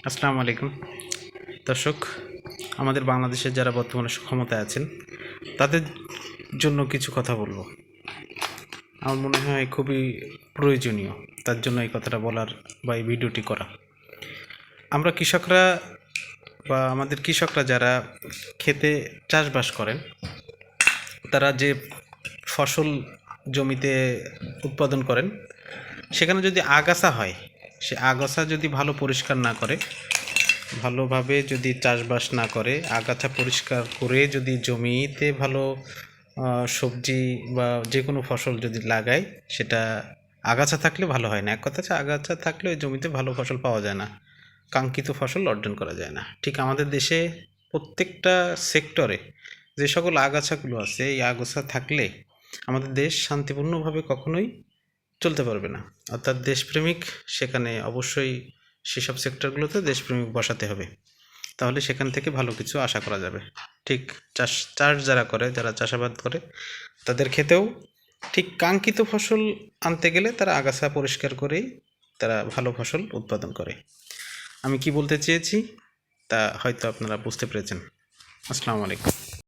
আসসালামু আলাইকুম দর্শক। আমাদের বাংলাদেশের যারা বর্তমানে ক্ষমতায় আছেন তাদের জন্য কিছু কথা বলবো। আমার মনে হয় খুবই প্রয়োজনীয়, তার জন্য এই কথাটা বলার বা এই ভিডিওটি করা। আমরা কৃষকরা বা আমাদের কৃষকরা যারা খেতে চাষবাস করেন, তারা যে ফসল জমিতে উৎপাদন করেন, সেখানে যদি আগাছা হয়, সে আগাছা যদি ভালো পরিষ্কার না করে, ভালোভাবে যদি চাষবাস না করে, আগাছা পরিষ্কার করে যদি জমিতে ভালো সবজি বা যে কোনো ফসল যদি লাগায়, সেটা আগাছা থাকলে ভালো হয় না। এক কথা হচ্ছে, আগাছা থাকলে ওই জমিতে ভালো ফসল পাওয়া যায় না, কাঙ্ক্ষিত ফসল অর্জন করা যায় না। ঠিক আমাদের দেশে প্রত্যেকটা সেক্টরে যে সকল আগাছাগুলো আছে, এই আগাছা থাকলে আমাদের দেশ শান্তিপূর্ণভাবে কখনোই চলতে পারবে না। অর্থাৎ দেশপ্রেমিক সেখানে অবশ্যই সেসব সেক্টরগুলোতে দেশপ্রেমিক বসাতে হবে, তাহলে সেখান থেকে ভালো কিছু আশা করা যাবে। ঠিক চাষ যারা করে, যারা চাষাবাদ করে, তাদের ক্ষেতেও ঠিক কাঙ্ক্ষিত ফসল আনতে গেলে তারা আগাছা পরিষ্কার করেই তারা ভালো ফসল উৎপাদন করে। আমি কি বলতে চেয়েছি তা হয়তো আপনারা বুঝতে পেরেছেন। আসসালামু আলাইকুম।